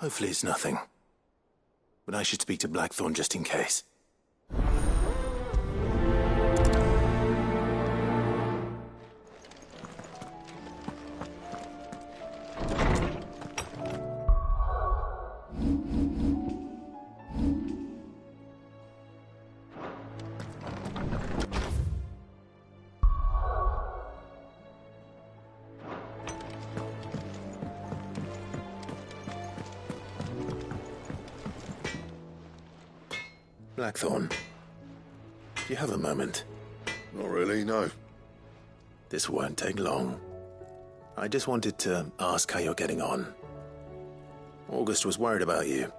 Hopefully it's nothing. But I should speak to Blackthorn just in case. Blackthorn, do you have a moment? Not really, no. This won't take long. I just wanted to ask how you're getting on. August was worried about you,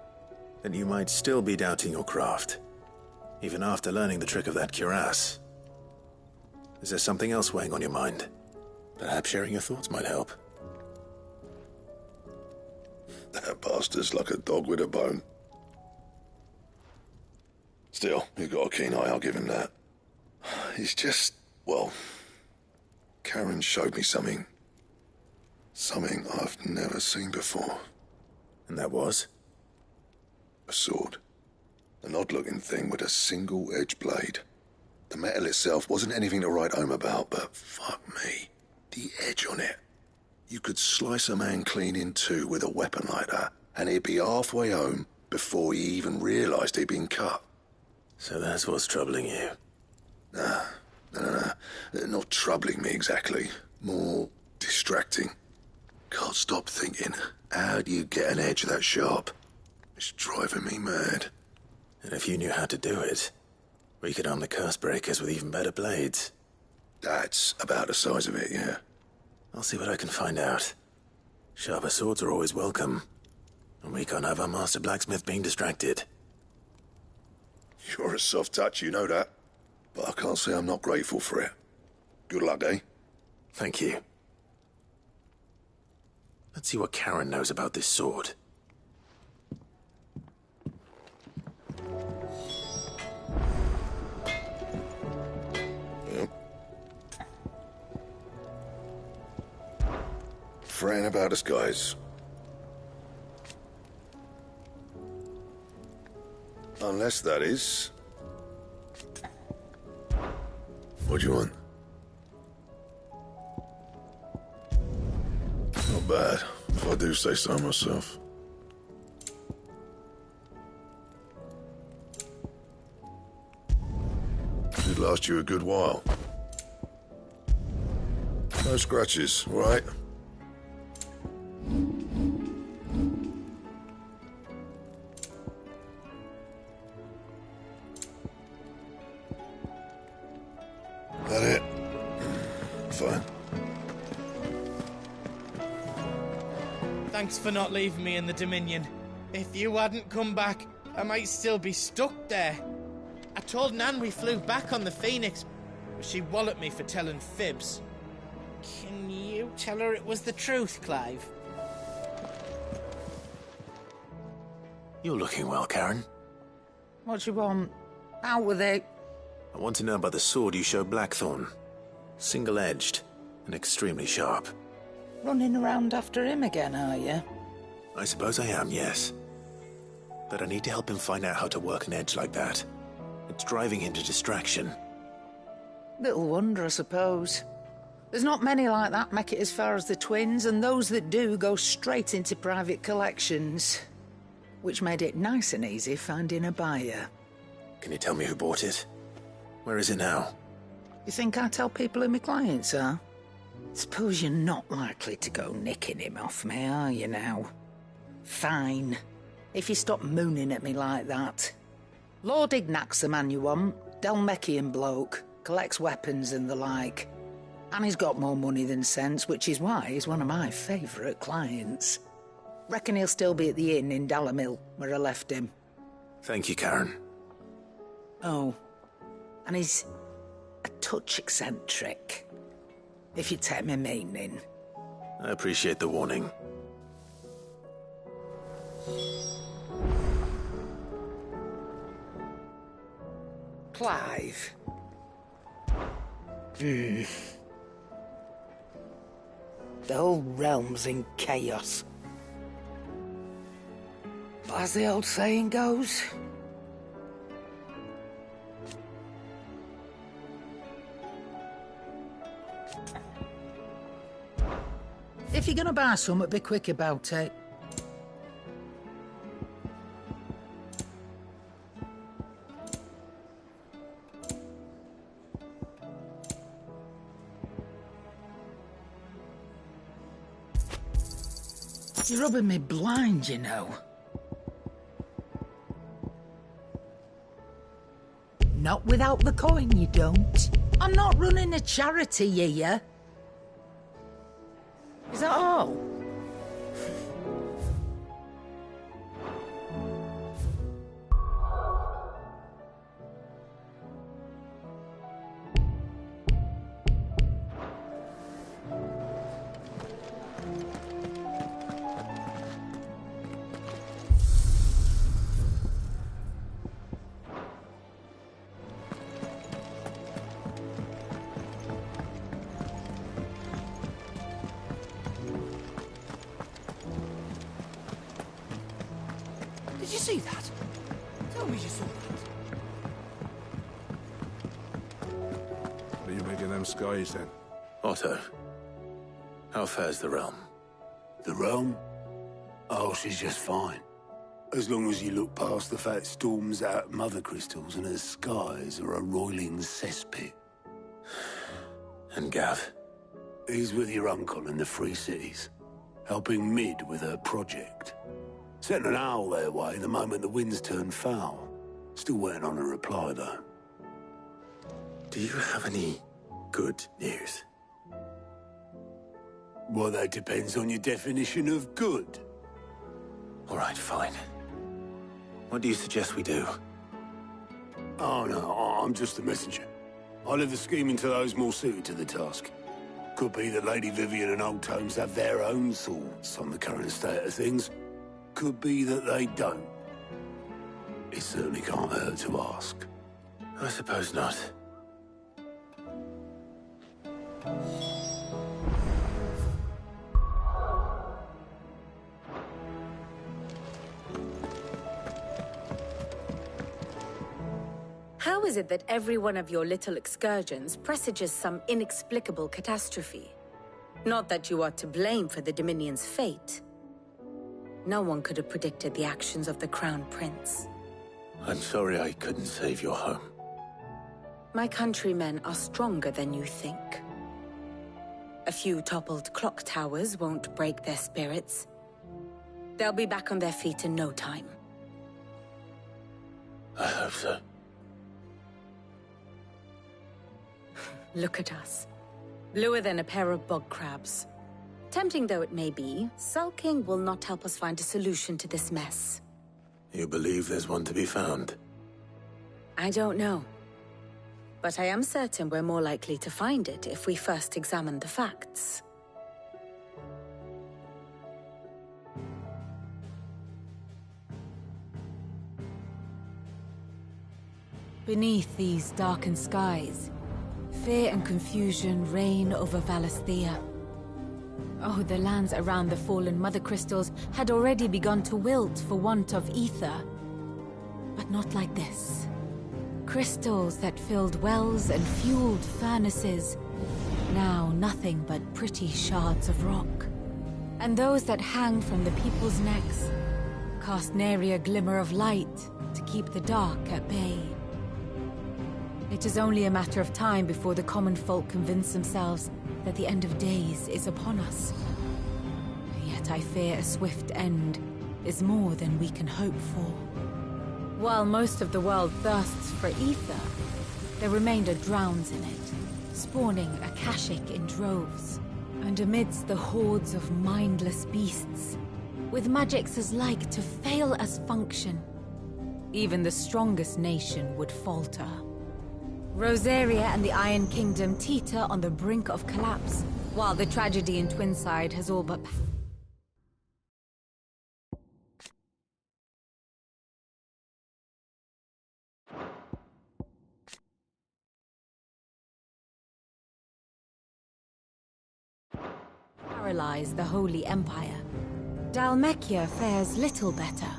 that you might still be doubting your craft, even after learning the trick of that cuirass. Is there something else weighing on your mind? Perhaps sharing your thoughts might help. That bastard's like a dog with a bone. Still, you've got a keen eye, I'll give him that. It's just, well, Karen showed me something. Something I've never seen before. And that was? A sword. An odd-looking thing with a single-edged blade. The metal itself wasn't anything to write home about, but fuck me, the edge on it. You could slice a man clean in two with a weapon like that, and he'd be halfway home before he even realised he'd been cut. So that's what's troubling you? No. Not troubling me exactly. More distracting. Can't stop thinking, how do you get an edge that sharp? It's driving me mad. And if you knew how to do it, we could arm the curse breakers with even better blades. That's about the size of it, yeah. I'll see what I can find out. Sharper swords are always welcome. And we can't have our master blacksmith being distracted. You're a soft touch, you know that. But I can't say I'm not grateful for it. Good luck, eh? Thank you. Let's see what Karen knows about this sword. Yep. Fretting about us, guys. Unless that is... What do you want? Not bad, if I do say so myself. Should last you a good while. No scratches, all right? That it? Fine. Thanks for not leaving me in the Dominion. If you hadn't come back, I might still be stuck there. I told Nan we flew back on the Phoenix, but she walloped me for telling fibs. Can you tell her it was the truth, Clive? You're looking well, Karen. What do you want? Out with it. I want to know about the sword you showed Blackthorn. Single-edged and extremely sharp. Running around after him again, are you? I suppose I am, yes. But I need to help him find out how to work an edge like that. It's driving him to distraction. Little wonder, I suppose. There's not many like that make it as far as the twins, and those that do go straight into private collections. Which made it nice and easy finding a buyer. Can you tell me who bought it? Where is it now? You think I tell people who my clients are? Suppose you're not likely to go nicking him off me, are you now? Fine. If you stop mooning at me like that. Lord Ignac's the man you want. Delmechian bloke. Collects weapons and the like. And he's got more money than sense, which is why he's one of my favourite clients. Reckon he'll still be at the inn in Dalamil, where I left him. Thank you, Karen. Oh. And he's a touch eccentric, if you take my meaning. I appreciate the warning. Clive. The whole realm's in chaos. as the old saying goes. If you're gonna buy something, be quick about it. You're rubbing me blind, you know. Not without the coin, you don't. I'm not running a charity here. Is that all? Did you see that? Tell me you saw that. What do you make of them skies, then? Otto, how fares the realm? The realm? Oh, she's just fine. As long as you look past the fat storms out mother crystals and her skies are a roiling cesspit. And Gav? He's with your uncle in the Free Cities, helping Mid with her project. Sent an owl their way the moment the winds turned foul. Still waiting on a reply, though. Do you have any good news? Well, that depends on your definition of good. All right, fine. What do you suggest we do? Oh, no, I'm just a messenger. I'll leave the scheming to those more suited to the task. Could be that Lady Vivian and Old Tomes have their own thoughts on the current state of things. Could be that they don't. It certainly can't hurt to ask. I suppose not. How is it that every one of your little excursions presages some inexplicable catastrophe? Not that you are to blame for the Dominion's fate. No one could have predicted the actions of the Crown Prince. I'm sorry I couldn't save your home. My countrymen are stronger than you think. A few toppled clock towers won't break their spirits. They'll be back on their feet in no time. I hope so. Look at us. Bluer than a pair of bog crabs. Tempting though it may be, sulking will not help us find a solution to this mess. You believe there's one to be found? I don't know. But I am certain we're more likely to find it if we first examine the facts. Beneath these darkened skies, fear and confusion reign over Valisthea. Oh, the lands around the fallen Mother Crystals had already begun to wilt for want of ether. But not like this. Crystals that filled wells and fueled furnaces, now nothing but pretty shards of rock. And those that hang from the people's necks cast nary a glimmer of light to keep the dark at bay. It is only a matter of time before the common folk convince themselves that the end of days is upon us. Yet I fear a swift end is more than we can hope for. While most of the world thirsts for ether, the remainder drowns in it, spawning Akashic in droves. And amidst the hordes of mindless beasts, with magics as like to fail as function, even the strongest nation would falter. Rosaria and the Iron Kingdom teeter on the brink of collapse, while the tragedy in Twinside has all but... paralyzed the Holy Empire. Dalmekia fares little better,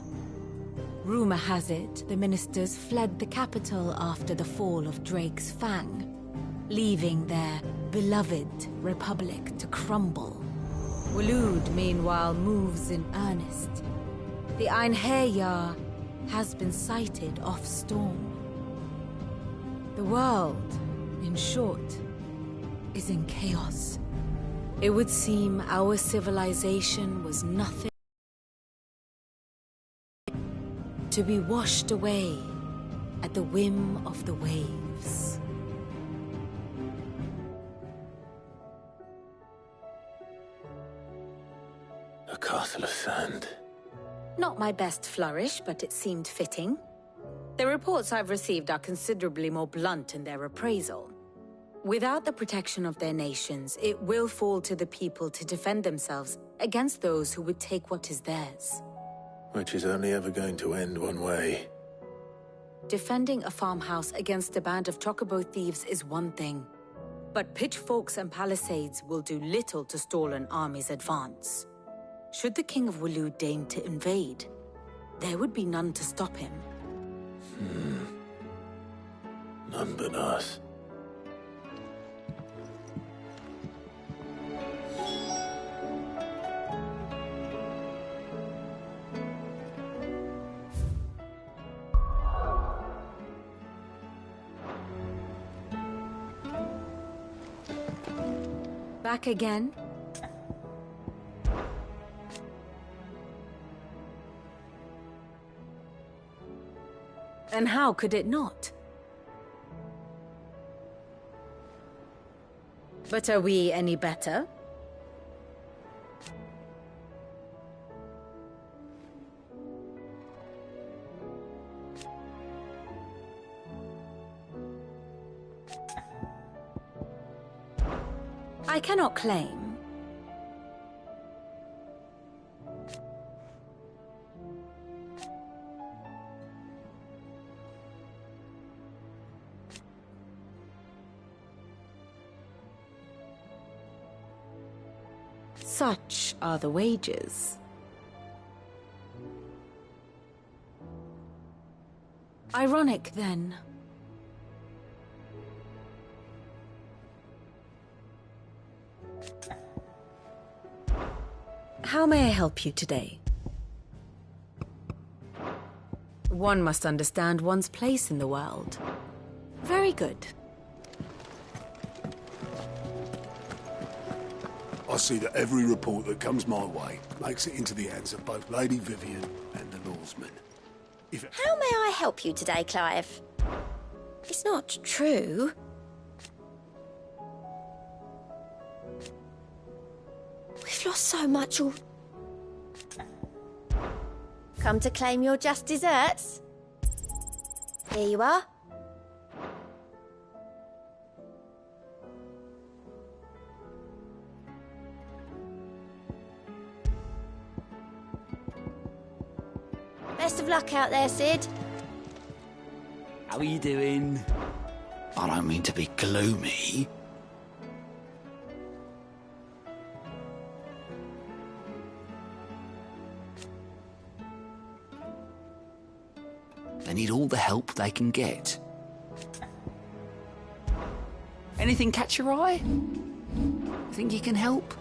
Rumor has it the ministers fled the capital after the fall of Drake's Fang, leaving their beloved republic to crumble. Waloed, meanwhile, moves in earnest. The Einherjar has been sighted off Storm. The world, in short, is in chaos. It would seem our civilization was nothing to be washed away at the whim of the waves. A castle of sand. Not my best flourish, but it seemed fitting. The reports I've received are considerably more blunt in their appraisal. Without the protection of their nations, it will fall to the people to defend themselves against those who would take what is theirs. Which is only ever going to end one way. Defending a farmhouse against a band of chocobo thieves is one thing, but pitchforks and palisades will do little to stall an army's advance. Should the King of Waloed deign to invade, there would be none to stop him. None but us. Back again? And how could it not? But are we any better? I cannot claim. Such are the wages. Ironic, then. How may I help you today? One must understand one's place in the world. Very good. I see that every report that comes my way makes it into the hands of both Lady Vivian and the Lawsman. How may I help you today, Clive? It's not true. We've lost so much all... Come to claim your just desserts? Here you are. Best of luck out there, Sid. How are you doing? I don't mean to be gloomy. They need all the help they can get. Anything catch your eye? Think you can help?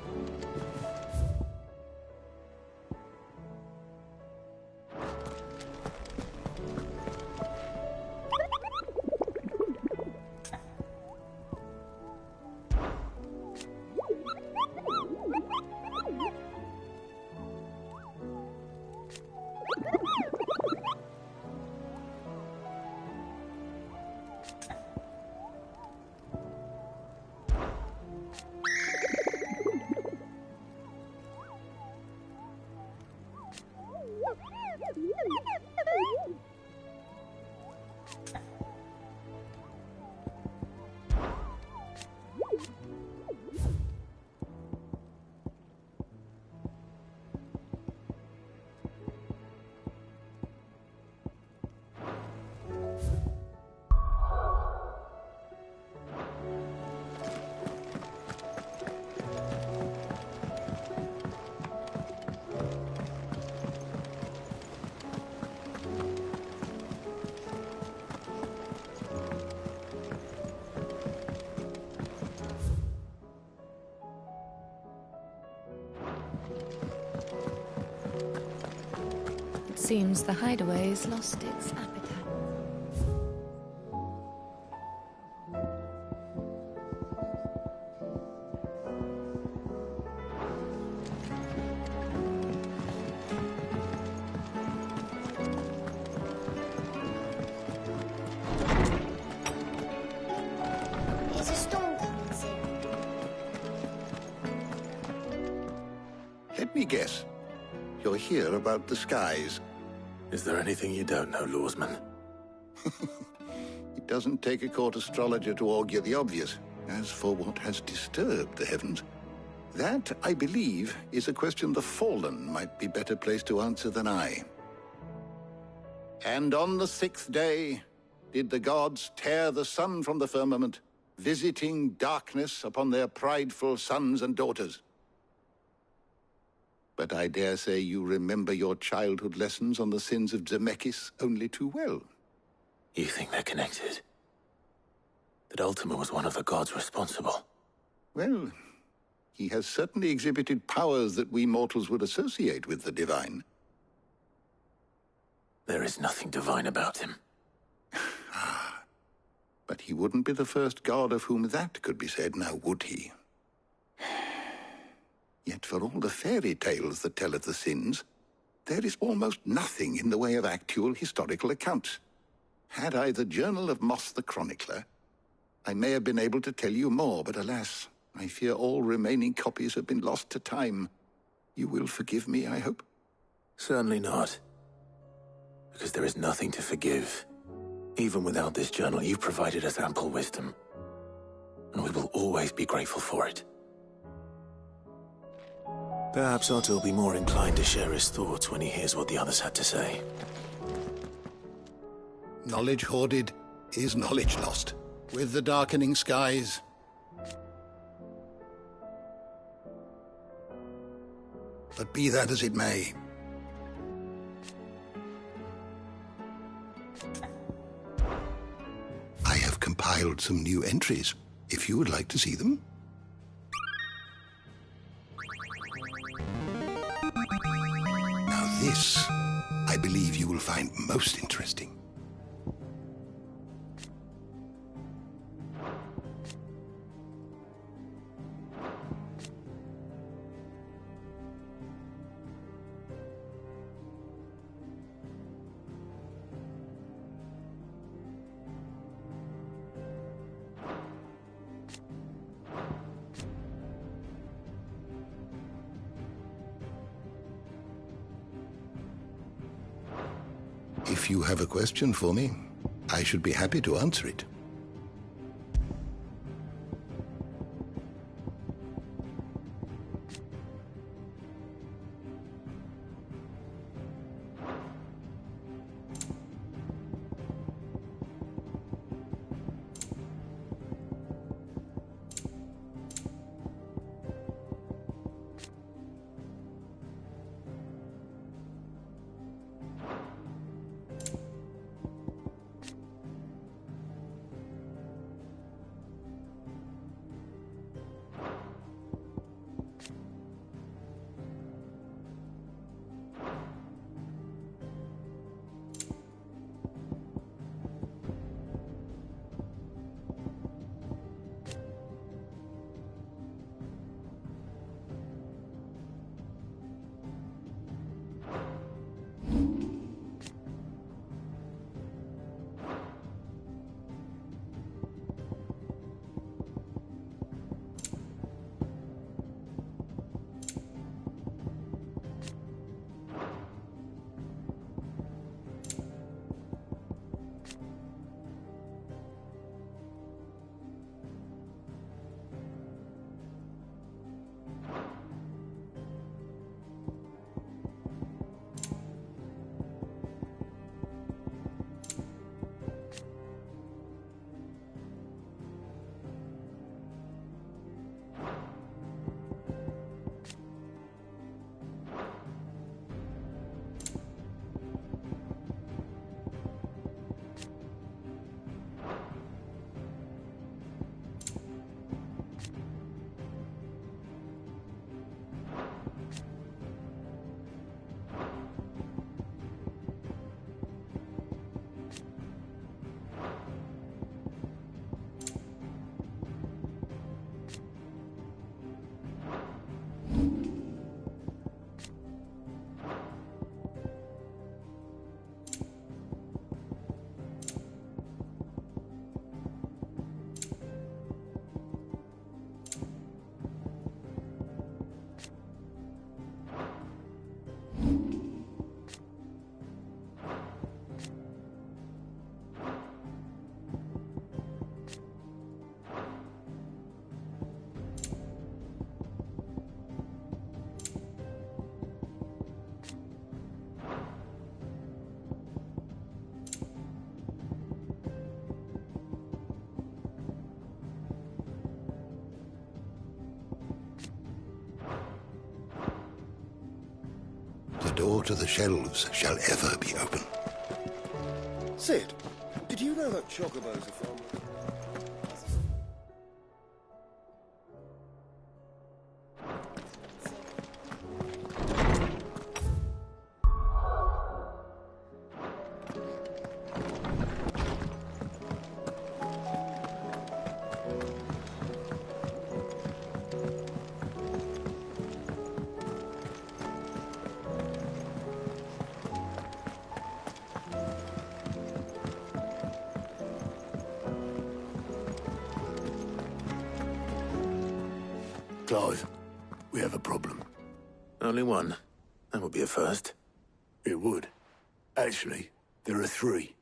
Seems the hideaway's lost its appetite. Is a storm coming soon? Let me guess. You're here about the skies. Is there anything you don't know, Lawsman? It doesn't take a court astrologer to augur the obvious. As for what has disturbed the heavens, that, I believe, is a question the Fallen might be better placed to answer than I. And on the 6th day did the gods tear the sun from the firmament, visiting darkness upon their prideful sons and daughters. But I dare say you remember your childhood lessons on the sins of Zemeckis only too well. You think they're connected? That Ultima was one of the gods responsible? Well, he has certainly exhibited powers that we mortals would associate with the divine. There is nothing divine about him. But he wouldn't be the first god of whom that could be said, now would he? Yet for all the fairy tales that tell of the sins, there is almost nothing in the way of actual historical accounts. Had I the Journal of Moss the Chronicler, I may have been able to tell you more, but alas, I fear all remaining copies have been lost to time. You will forgive me, I hope? Certainly not. Because there is nothing to forgive. Even without this journal, you've provided us ample wisdom. And we will always be grateful for it. Perhaps Otto will be more inclined to share his thoughts when he hears what the others had to say. Knowledge hoarded is knowledge lost. With the darkening skies. But be that as it may. I have compiled some new entries, if you would like to see them. Now this, I believe you will find most interesting. If you have a question for me, I should be happy to answer it. door to the shelves shall ever be open. Sid, did you know that chocobos are from... Clive, we have a problem. Only one. That would be a first. It would. Actually, there are three.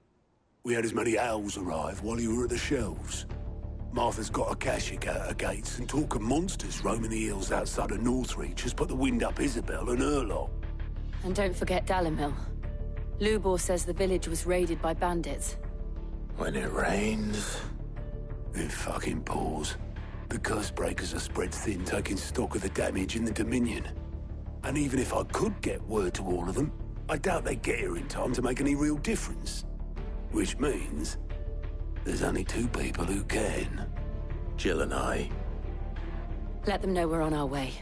We had as many owls arrive while you were at the shelves. Martha's got a Kashyyyk out her gates, and talk of monsters roaming the hills outside of Northreach has put the wind up Isabel and her lot. And don't forget Dalimil. Lubor says the village was raided by bandits. When it rains... It fucking pours. The curse breakers are spread thin, taking stock of the damage in the Dominion. And even if I could get word to all of them, I doubt they'd get here in time to make any real difference. Which means... there's only two people who can. Jill and I. Let them know we're on our way.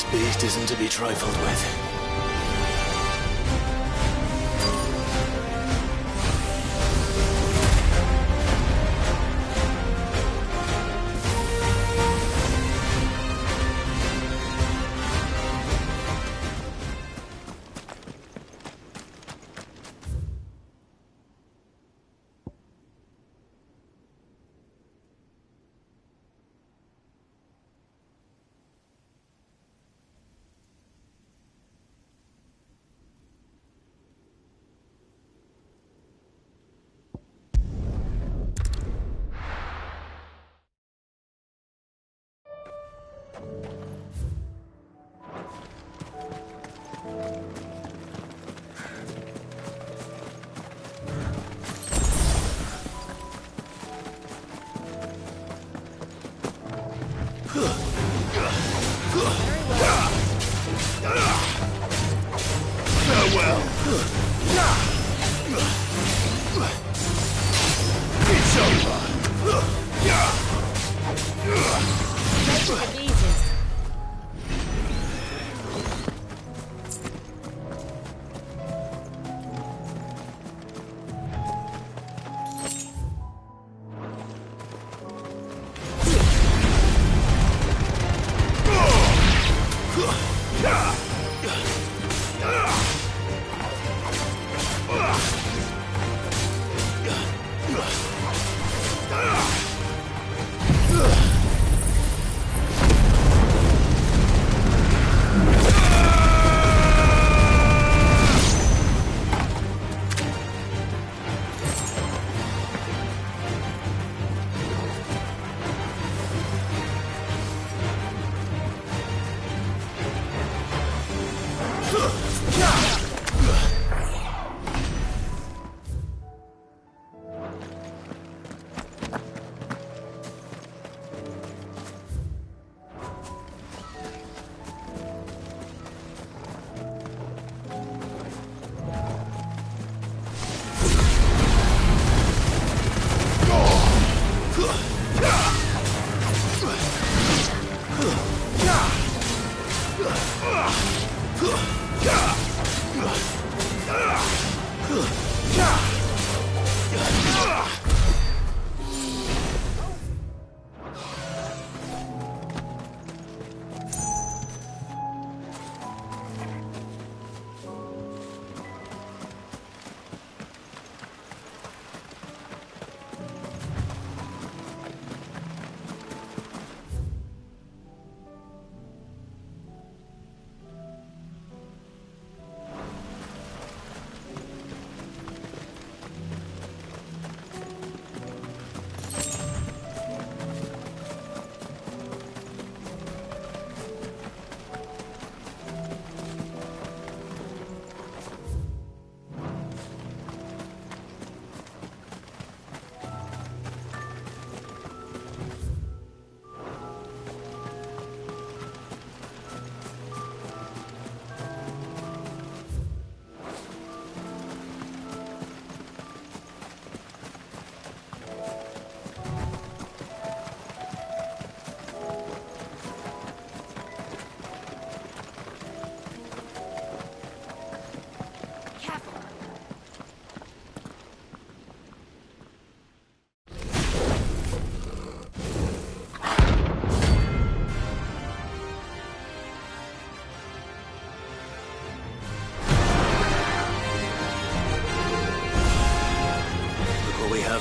This beast isn't to be trifled with.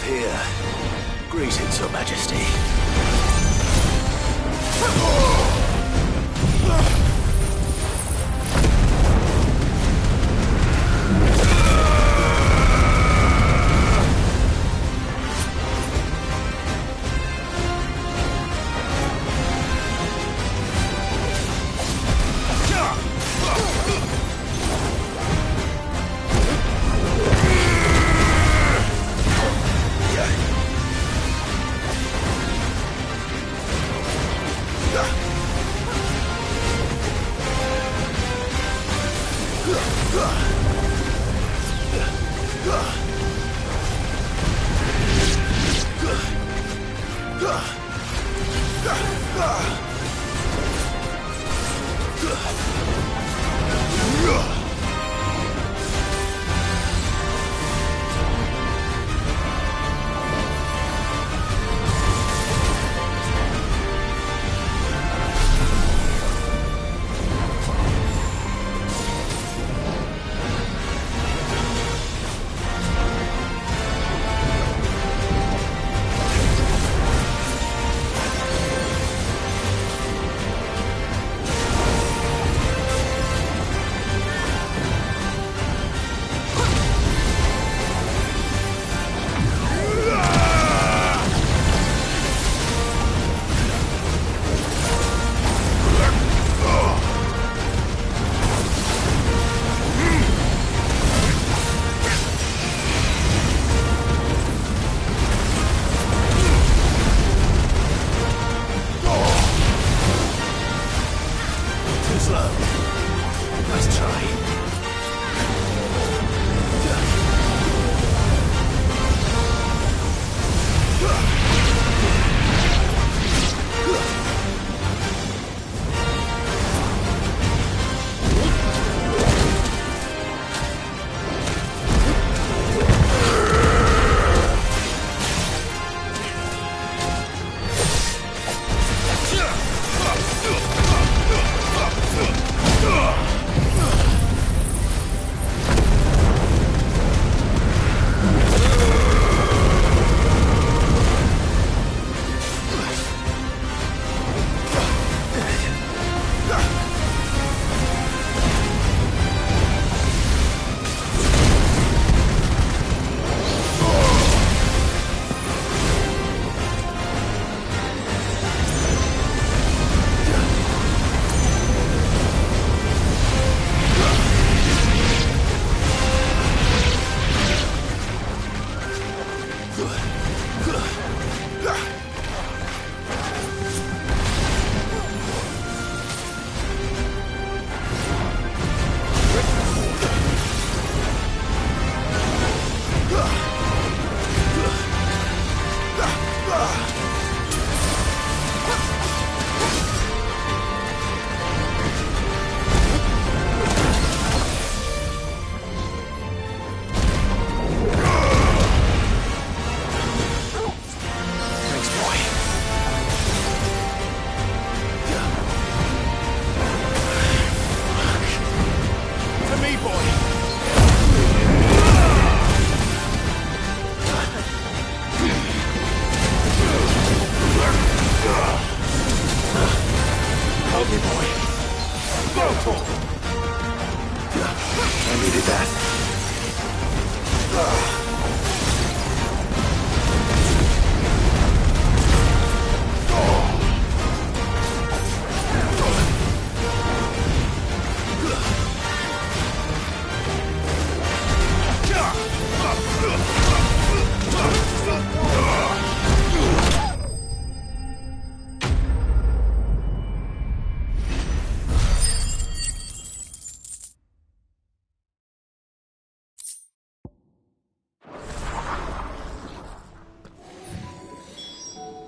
Here. Greetings, Your Majesty.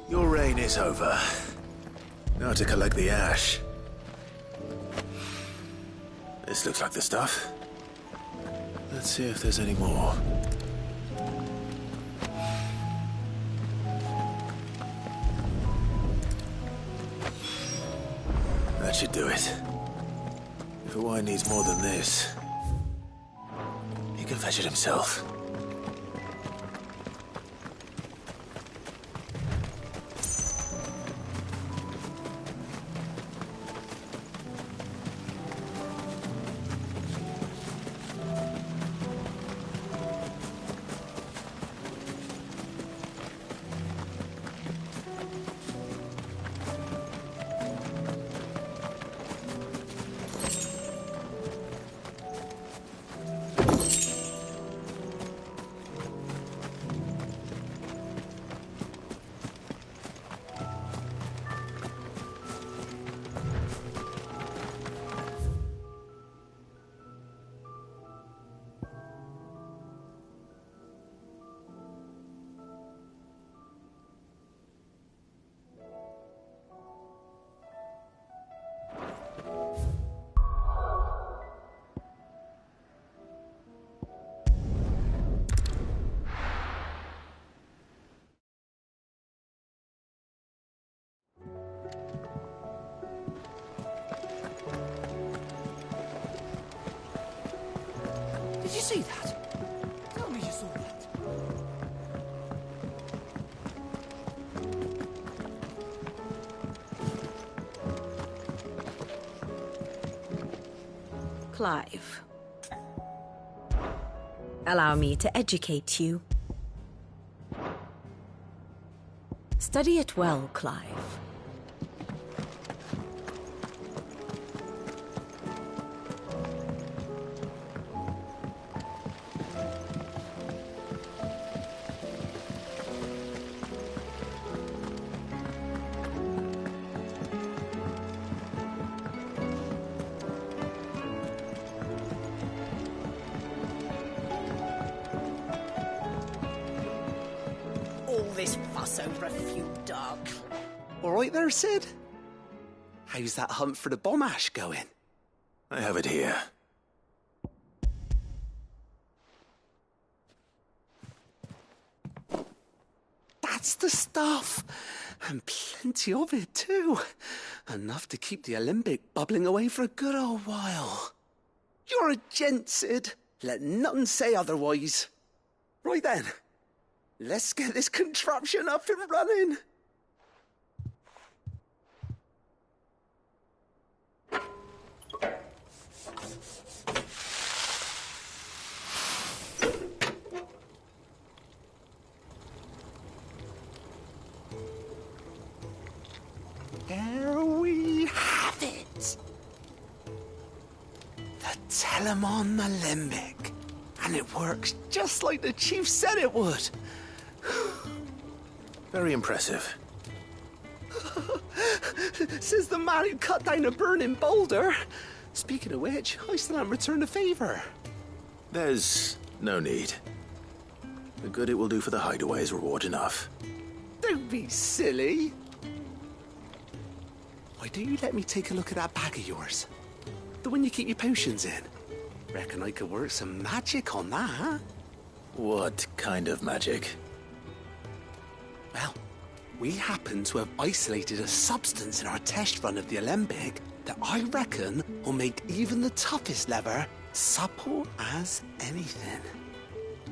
Your reign is over. Now to collect the ash. This looks like the stuff. Let's see if there's any more. That should do it. If a wine needs more than this, he can fetch it himself. Did you see that? Tell me you saw that. Clive. Allow me to educate you. Study it well, Clive. This fuss over a few dark. All right there, Sid? How's that hunt for the bomb ash going? I have it here. That's the stuff. And plenty of it, too. Enough to keep the Olympic bubbling away for a good old while. You're a gent, Sid. Let none say otherwise. Right then. Let's get this contraption up and running. There we have it. The Telemon Alembic. And it works just like the chief said it would. Very impressive. Says the man who cut down a burning boulder. Speaking of which, I still haven't returned the favor. There's no need. The good it will do for the hideaway is reward enough. Don't be silly. Why don't you let me take a look at that bag of yours? The one you keep your potions in. Reckon I could work some magic on that, huh? What kind of magic? Well, we happen to have isolated a substance in our test run of the Alembic that I reckon will make even the toughest leather supple as anything.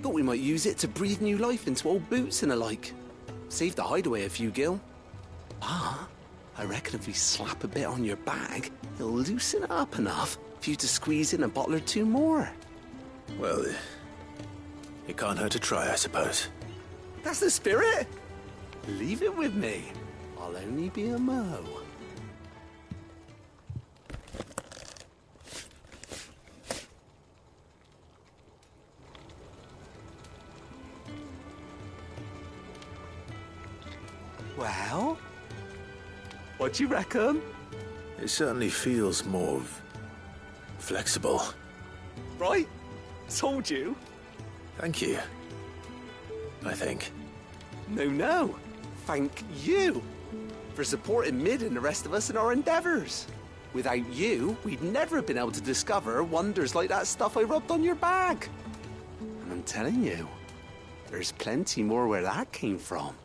Thought we might use it to breathe new life into old boots and the like. Save the hideaway a few gil. But I reckon if we slap a bit on your bag, it'll loosen it up enough for you to squeeze in a bottle or two more. Well, it can't hurt to try, I suppose. That's the spirit. Leave it with me. I'll only be a mo. Well, what do you reckon? It certainly feels more flexible. Right? Told you. Thank you. I think. No. Thank you for supporting Mid and the rest of us in our endeavours. Without you, we'd never have been able to discover wonders like that stuff I rubbed on your bag. And I'm telling you, there's plenty more where that came from.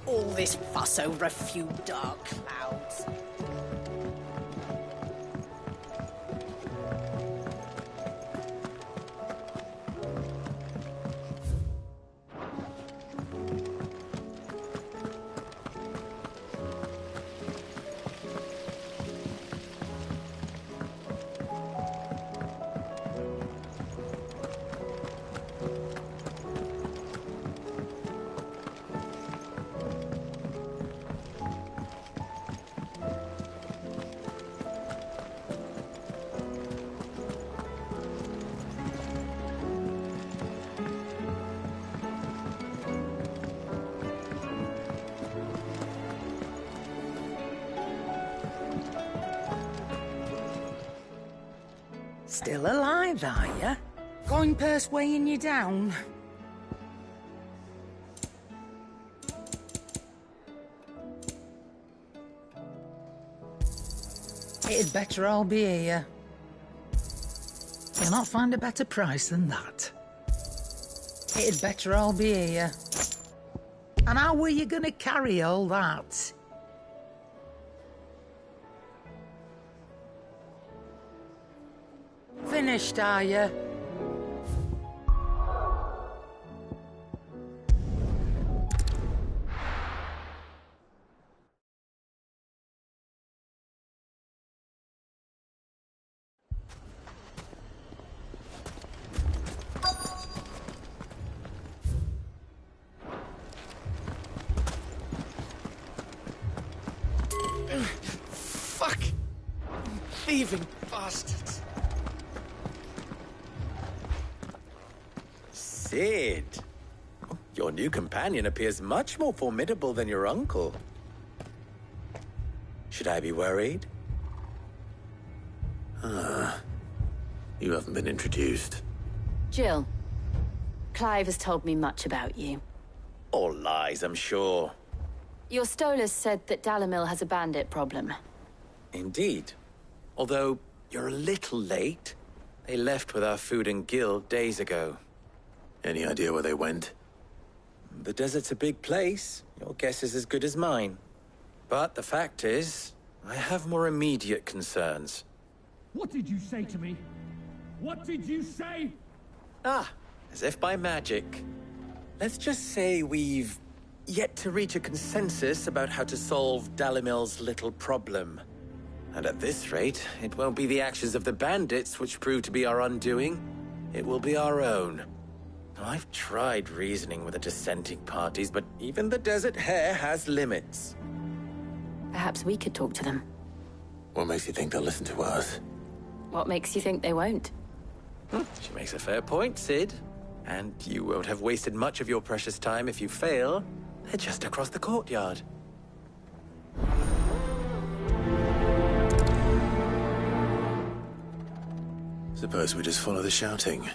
All this fuss over a few dark clouds. Still alive, are you? Coin purse weighing you down? It'd better all be here. You'll not find a better price than that. It'd better all be here. And how were you gonna carry all that? Finished, are you? Fuck! Thieving bastards! Sid! Your new companion appears much more formidable than your uncle. Should I be worried? You haven't been introduced. Jill, Clive has told me much about you. All lies, I'm sure. Your Stolas said that Dalimil has a bandit problem. Indeed. Although, you're a little late. They left with our food and guild days ago. Any idea where they went? The desert's a big place. Your guess is as good as mine. But the fact is, I have more immediate concerns. What did you say to me? What did you say? Ah, as if by magic. Let's just say we've yet to reach a consensus about how to solve Dalimil's little problem. And at this rate, it won't be the actions of the bandits which prove to be our undoing. It will be our own. I've tried reasoning with the dissenting parties, but even the Desert Hare has limits. Perhaps we could talk to them. What makes you think they'll listen to us? What makes you think they won't? She makes a fair point, Sid. And you won't have wasted much of your precious time if you fail. They're just across the courtyard. Suppose we just follow the shouting.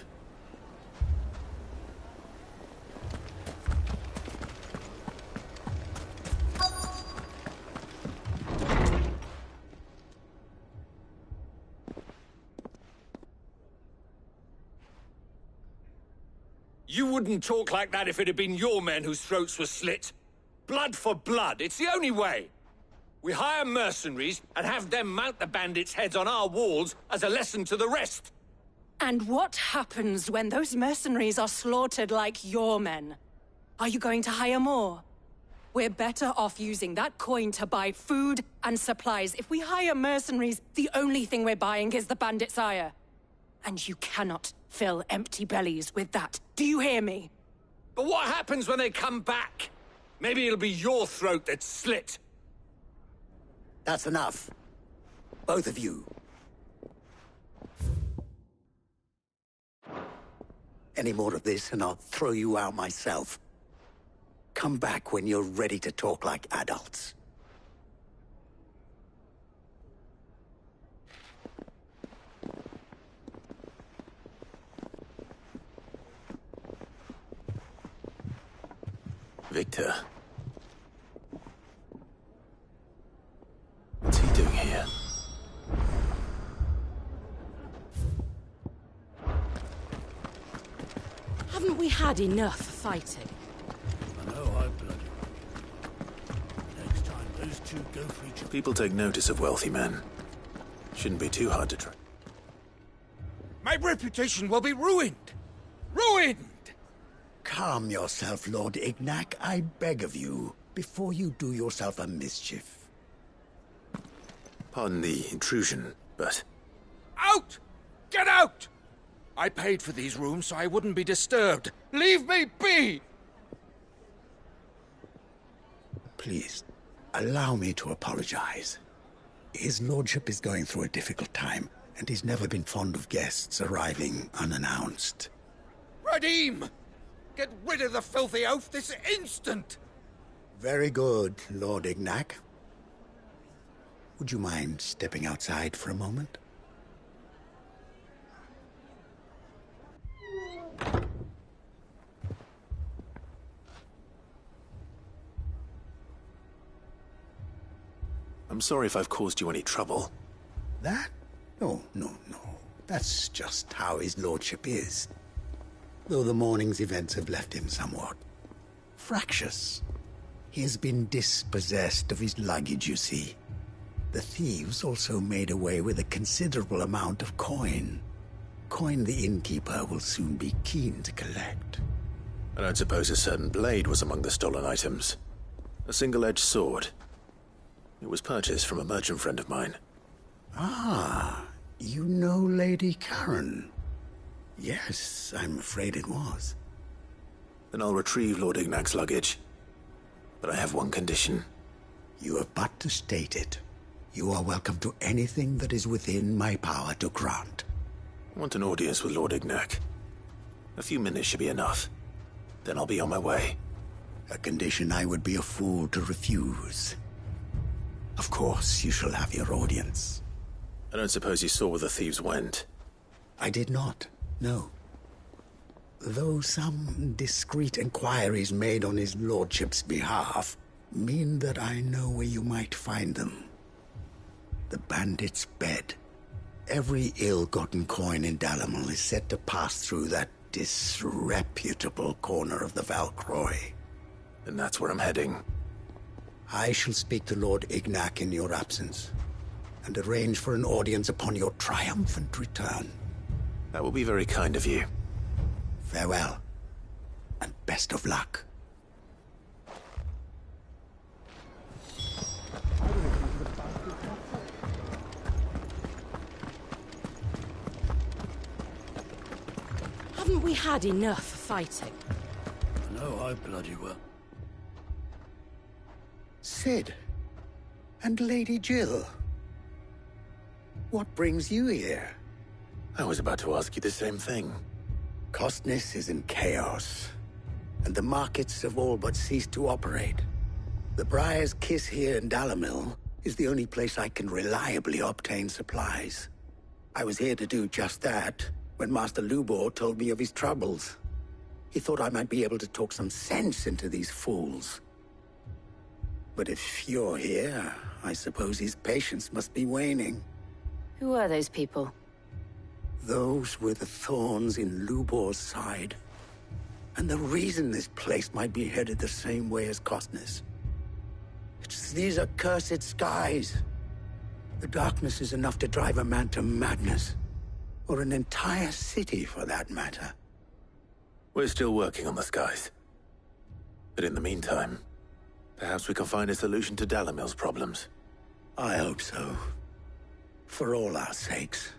You wouldn't talk like that if it had been your men whose throats were slit. Blood for blood, it's the only way. We hire mercenaries and have them mount the bandits' heads on our walls as a lesson to the rest. And what happens when those mercenaries are slaughtered like your men? Are you going to hire more? We're better off using that coin to buy food and supplies. If we hire mercenaries, the only thing we're buying is the bandits' ire. And you cannot fill empty bellies with that. Do you hear me? But what happens when they come back? Maybe it'll be your throat that's slit. That's enough. Both of you. Any more of this and I'll throw you out myself. Come back when you're ready to talk like adults. Victor. What's he doing here? Haven't we had enough fighting? I know, high blood. Next time those two go for each other. People take notice of wealthy men. Shouldn't be too hard to track. My reputation will be ruined. Ruined! Calm yourself, Lord Ignac, I beg of you, before you do yourself a mischief. Pardon the intrusion, but... Out! Get out! I paid for these rooms so I wouldn't be disturbed. Leave me be! Please, allow me to apologize. His lordship is going through a difficult time, and he's never been fond of guests arriving unannounced. Radim! Get rid of the filthy oaf this instant! Very good, Lord Ignac. Would you mind stepping outside for a moment? I'm sorry if I've caused you any trouble. That? No. That's just how his lordship is. Though the morning's events have left him somewhat fractious. He has been dispossessed of his luggage, you see. The thieves also made away with a considerable amount of coin. Coin the innkeeper will soon be keen to collect. I don't suppose a certain blade was among the stolen items. A single-edged sword. It was purchased from a merchant friend of mine. Ah, you know Lady Karen. Yes, I'm afraid it was. Then I'll retrieve Lord Ignac's luggage. But I have one condition. You have but to state it. You are welcome to anything that is within my power to grant. I want an audience with Lord Ignac. A few minutes should be enough. Then I'll be on my way. A condition I would be a fool to refuse. Of course, you shall have your audience. I don't suppose you saw where the thieves went? I did not, no. Though some discreet inquiries made on his lordship's behalf mean that I know where you might find them. The bandit's bed. Every ill-gotten coin in Dalimil is said to pass through that disreputable corner of the Valcroy. And that's where I'm heading. I shall speak to Lord Ignac in your absence, and arrange for an audience upon your triumphant return. That will be very kind of you. Farewell, and best of luck. Haven't we had enough fighting? No, I bloody well. Sid, and Lady Jill. What brings you here? I was about to ask you the same thing. Costness is in chaos, and the markets have all but ceased to operate. The Briar's Kiss here in Dalimil is the only place I can reliably obtain supplies. I was here to do just that when Master Lubor told me of his troubles. He thought I might be able to talk some sense into these fools. But if you're here, I suppose his patience must be waning. Who are those people? Those were the thorns in Lubor's side. And the reason this place might be headed the same way as Costness. It's these accursed skies. The darkness is enough to drive a man to madness. Or an entire city, for that matter. We're still working on the skies. But in the meantime, perhaps we can find a solution to Dalimil's problems. I hope so. For all our sakes.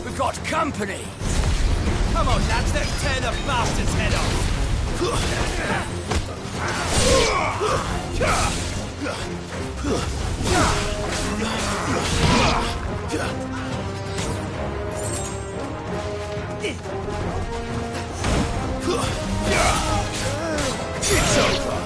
We've got company! Come on, lads, let's tear the bastard's head off! It's over!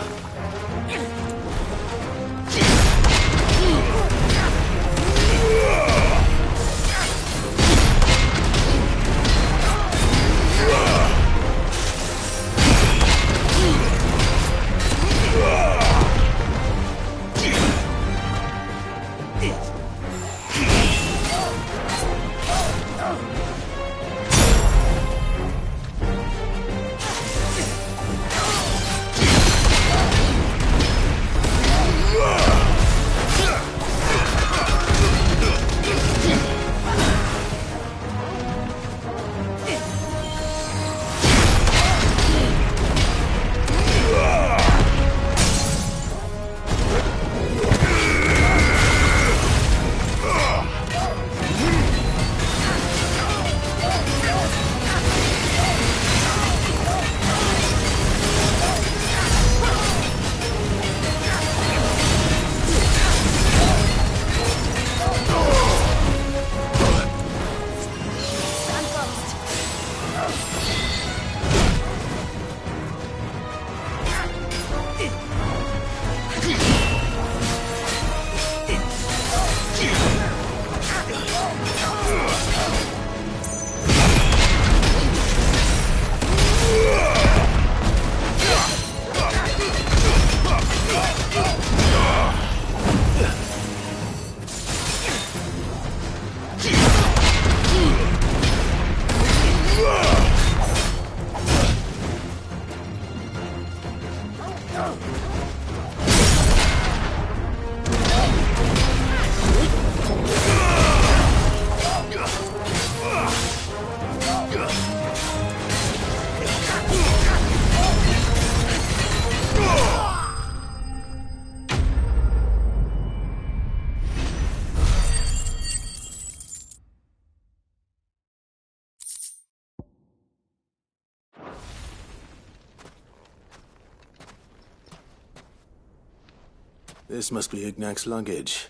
This must be Ignac's luggage.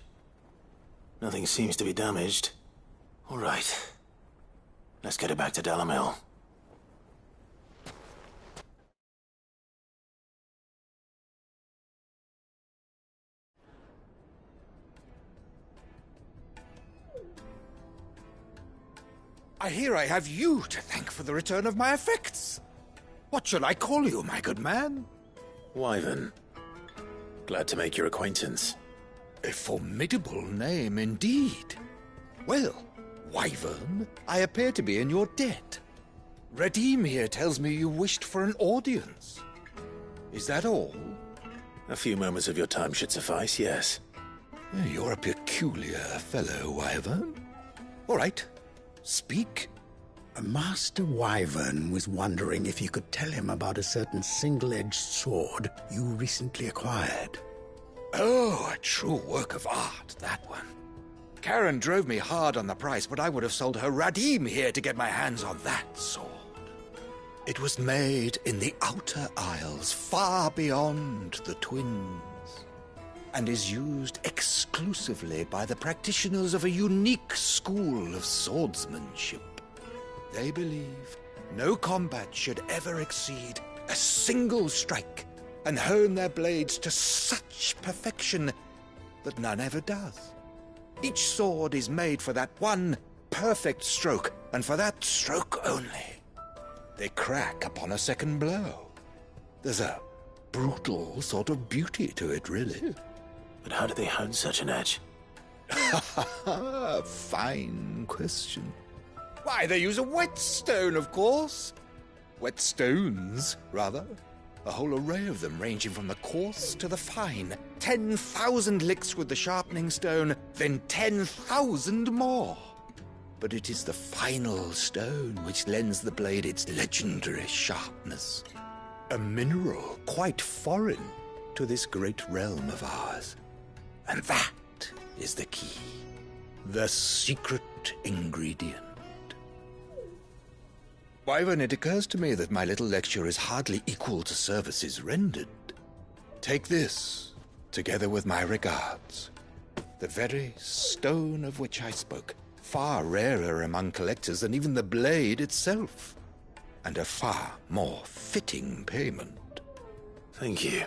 Nothing seems to be damaged. All right. Let's get it back to Dalimil. I hear I have you to thank for the return of my effects. What shall I call you, my good man? Wyvern. Glad to make your acquaintance. A formidable name indeed. Well, Wyvern, I appear to be in your debt. Redeem here tells me you wished for an audience. Is that all? A few moments of your time should suffice, yes. You're a peculiar fellow, Wyvern. All right, speak. Master Wyvern was wondering if you could tell him about a certain single-edged sword you recently acquired. Oh, a true work of art, that one. Karen drove me hard on the price, but I would have sold her Radim here to get my hands on that sword. It was made in the Outer Isles, far beyond the Twins, and is used exclusively by the practitioners of a unique school of swordsmanship. They believe no combat should ever exceed a single strike, and hone their blades to such perfection that none ever does. Each sword is made for that one perfect stroke, and for that stroke only. They crack upon a second blow. There's a brutal sort of beauty to it, really. But how do they hone such an edge? Fine question. Why, they use a whetstone, of course. Whetstones, rather. A whole array of them, ranging from the coarse to the fine. 10,000 licks with the sharpening stone, then 10,000 more. But it is the final stone which lends the blade its legendary sharpness. A mineral quite foreign to this great realm of ours. And that is the key. The secret ingredient. Wyvern, it occurs to me that my little lecture is hardly equal to services rendered. Take this, together with my regards. The very stone of which I spoke, far rarer among collectors than even the blade itself, and a far more fitting payment. Thank you.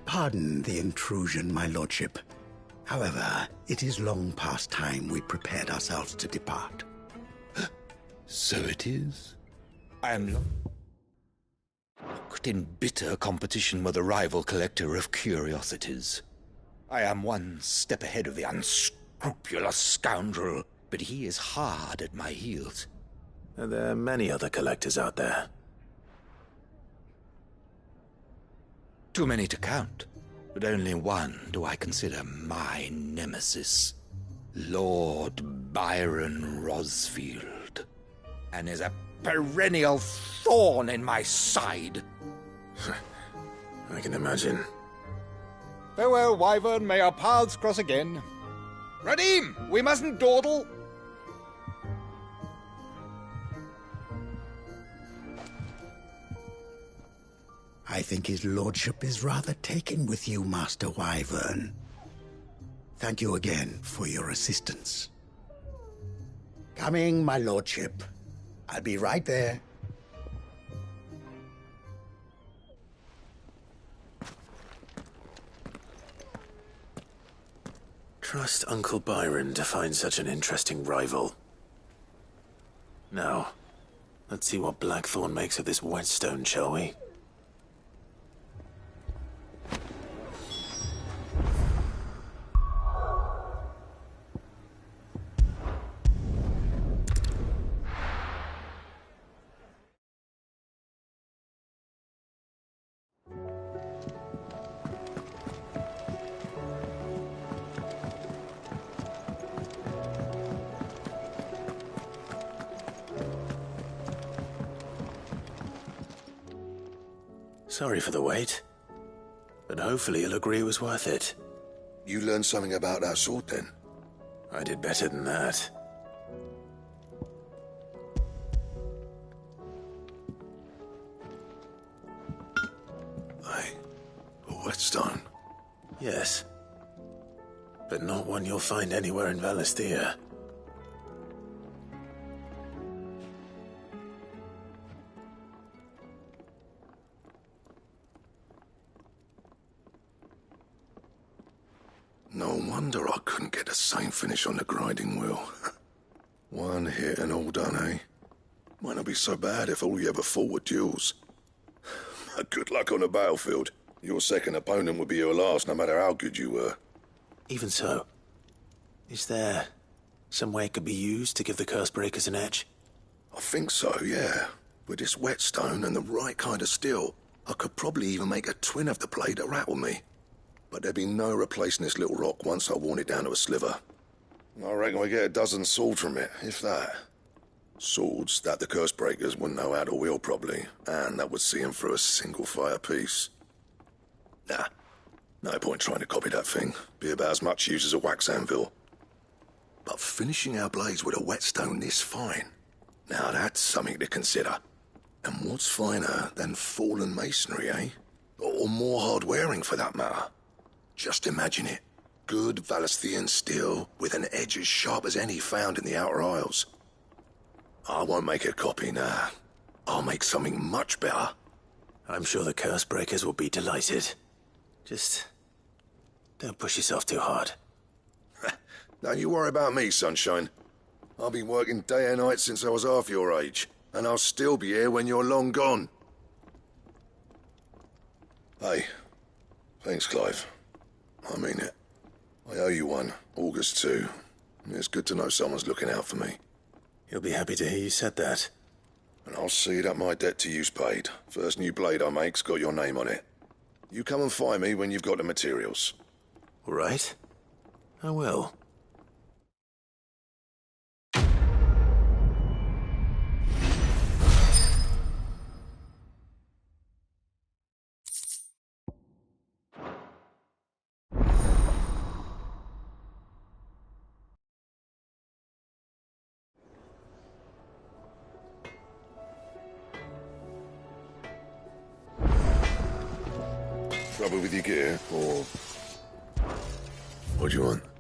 Pardon the intrusion, my lordship. However, it is long past time we prepared ourselves to depart. So it is. I am locked in bitter competition with a rival collector of curiosities. I am one step ahead of the unscrupulous scoundrel, but he is hard at my heels. Are there many other collectors out there? Too many to count, but only one do I consider my nemesis. Lord Byron Rosfield. And is a perennial thorn in my side. I can imagine. Farewell, Wyvern. May our paths cross again. Radim, we mustn't dawdle. I think his lordship is rather taken with you, Master Wyvern. Thank you again for your assistance. Coming, my lordship. I'll be right there. Trust Uncle Byron to find such an interesting rival. Now, let's see what Blackthorn makes of this whetstone, shall we? Sorry for the wait, but hopefully you'll agree it was worth it. You learned something about that sword, then? I did better than that. A whetstone? Yes. But not one you'll find anywhere in Valisthea. No wonder I couldn't get the same finish on the grinding wheel. One hit and all done, eh? Might not be so bad if all you ever fought were duels. Good luck on the battlefield. Your second opponent would be your last, no matter how good you were. Even so, is there some way it could be used to give the Cursebreakers an edge? I think so, yeah. With this whetstone and the right kind of steel, I could probably even make a twin of the blade that rattled me. But there'd be no replacing this little rock once I worn it down to a sliver. I reckon we get a dozen swords from it, if that. Swords that the Cursebreakers wouldn't know how to wield properly, and that would see them through a single fire piece. Nah, no point trying to copy that thing. Be about as much use as a wax anvil. But finishing our blades with a whetstone this fine, now that's something to consider. And what's finer than fallen masonry, eh? Or more hard-wearing, for that matter. Just imagine it. Good Valisthean steel with an edge as sharp as any found in the Outer Isles. I won't make a copy, nah. I'll make something much better. I'm sure the Cursebreakers will be delighted. Just don't push yourself too hard. Don't you worry about me, sunshine. I've been working day and night since I was half your age, and I'll still be here when you're long gone. Hey, thanks, Clive. I mean it. I owe you one, August too. It's good to know someone's looking out for me. He'll be happy to hear you said that. And I'll see that my debt to you's paid. First new blade I make's got your name on it. You come and find me when you've got the materials. All right. I will. Trouble with your gear, or... What do you want?